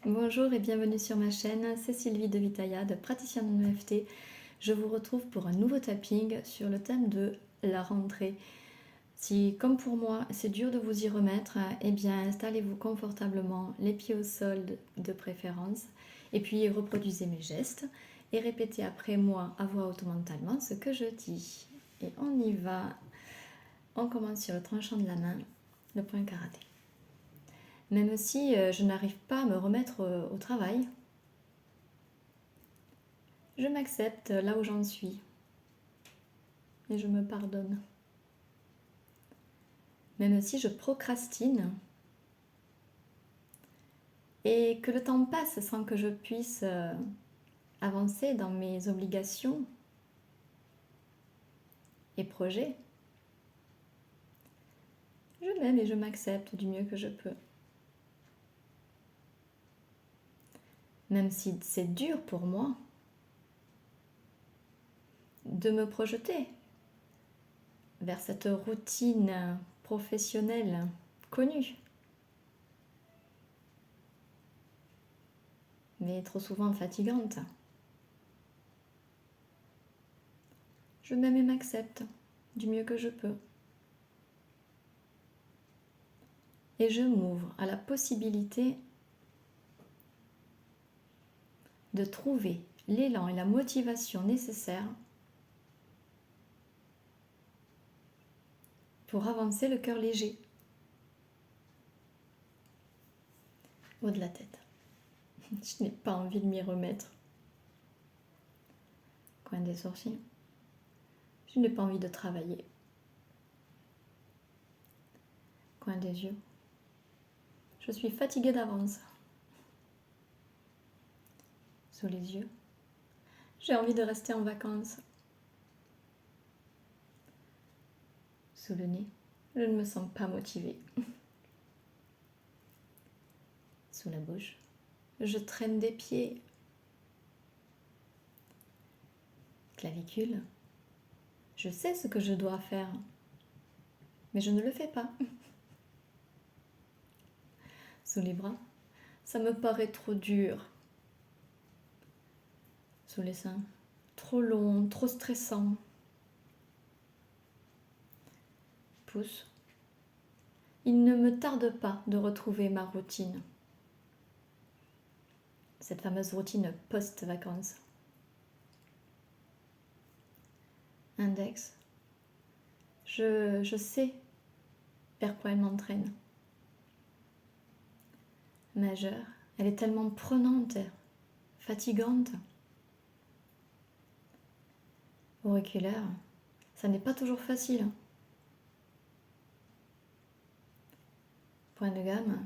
Bonjour et bienvenue sur ma chaîne, c'est Sylvie de Vitaya, praticienne en EFT. Je vous retrouve pour un nouveau tapping sur le thème de la rentrée. Si, comme pour moi, c'est dur de vous y remettre, eh bien installez-vous confortablement, les pieds au sol de préférence, et puis reproduisez mes gestes et répétez après moi à voix haute mentalement ce que je dis. Et on y va. On commence sur le tranchant de la main, le point karaté. Même si je n'arrive pas à me remettre au travail, je m'accepte là où j'en suis et je me pardonne. Même si je procrastine et que le temps passe sans que je puisse avancer dans mes obligations et projets, je m'aime et je m'accepte du mieux que je peux. Même si c'est dur pour moi de me projeter vers cette routine professionnelle connue, mais trop souvent fatigante. Je m'aime et m'accepte du mieux que je peux. Et je m'ouvre à la possibilité de trouver l'élan et la motivation nécessaires pour avancer le cœur léger au de la tête. Je n'ai pas envie de m'y remettre. Coin des sourcils. Je n'ai pas envie de travailler. Coin des yeux. Je suis fatiguée d'avance. Sous les yeux. J'ai envie de rester en vacances. Sous le nez. Je ne me sens pas motivée. Sous la bouche. Je traîne des pieds. Clavicule. Je sais ce que je dois faire, mais je ne le fais pas. Sous les bras. Ça me paraît trop dur. Sous les seins. Trop long, trop stressant. Pouce. Il ne me tarde pas de retrouver ma routine. Cette fameuse routine post-vacances. Index. Je sais vers quoi elle m'entraîne. Majeur. Elle est tellement prenante, fatigante. Auriculaire. Ça n'est pas toujours facile. Point de gamme.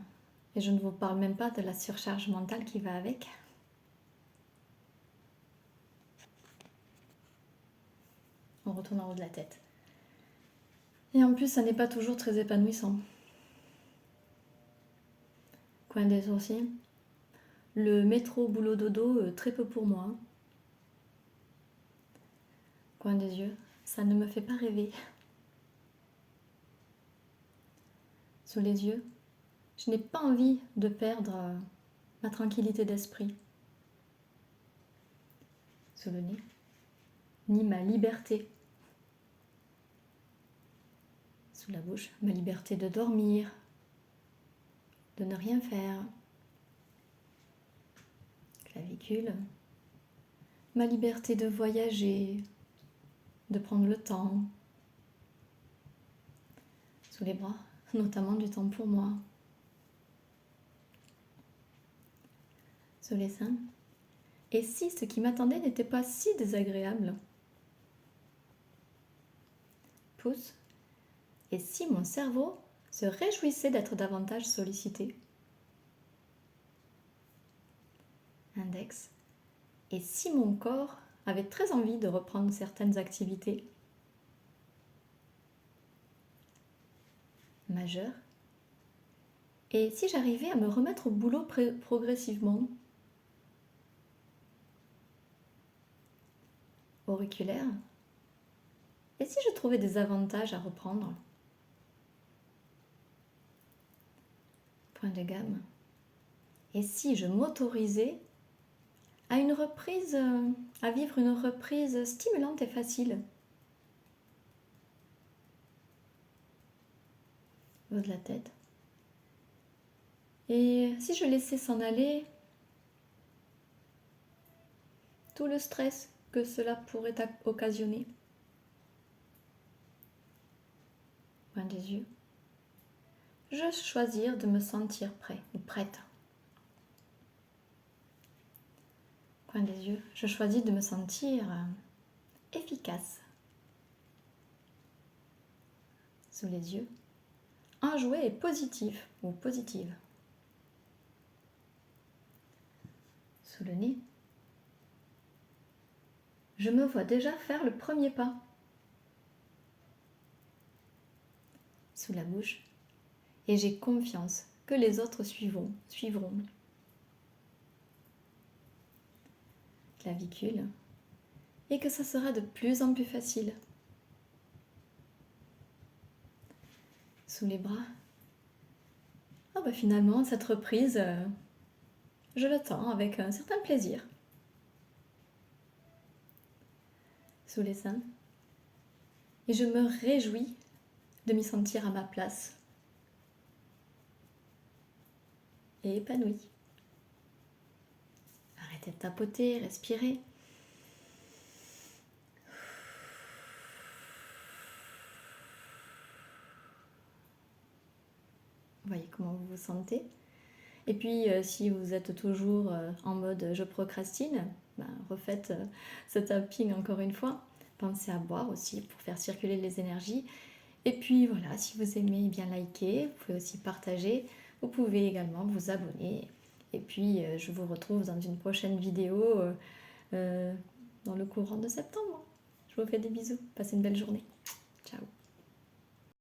Et je ne vous parle même pas de la surcharge mentale qui va avec. On retourne en haut de la tête. Et en plus, ça n'est pas toujours très épanouissant. Coin des sourcils. Le métro boulot dodo, très peu pour moi. Coin des yeux. Ça ne me fait pas rêver. Sous les yeux. Je n'ai pas envie de perdre ma tranquillité d'esprit. Sous le nez. Ni ma liberté. Sous la bouche. Ma liberté de dormir. De ne rien faire. Clavicule. Ma liberté de voyager. De prendre le temps. Sous les bras. Notamment du temps pour moi. Sous les seins. Et si ce qui m'attendait n'était pas si désagréable? Pouce. Et si mon cerveau se réjouissait d'être davantage sollicité? Index. Et si mon corps avait très envie de reprendre certaines activités? Majeur. Et si j'arrivais à me remettre au boulot progressivement? Auriculaire. Et si je trouvais des avantages à reprendre? Point de gamme. Et si je m'autorisais à à vivre une reprise stimulante et facile au niveau de la tête. Et si je laissais s'en aller tout le stress que cela pourrait occasionner. Point des yeux. Je choisir de me sentir prêt ou prête. Point des yeux. Je choisis de me sentir efficace. Sous les yeux. Enjoué et positif ou positive. Sous le nez. Je me vois déjà faire le premier pas. Sous la bouche. Et j'ai confiance que les autres suivront. Clavicule. Et que ça sera de plus en plus facile. Sous les bras. Oh bah finalement, cette reprise, je l'attends avec un certain plaisir. Sous les seins. Et je me réjouis de m'y sentir à ma place. Et épanouie. Arrêtez de tapoter, respirez. Voyez comment vous vous sentez. Et puis, si vous êtes toujours en mode je procrastine, refaites ce tapping encore une fois. Pensez à boire aussi pour faire circuler les énergies. Et puis voilà, si vous aimez, bien liker, vous pouvez aussi partager. Vous pouvez également vous abonner. Et puis, je vous retrouve dans une prochaine vidéo dans le courant de septembre. Je vous fais des bisous. Passez une belle journée.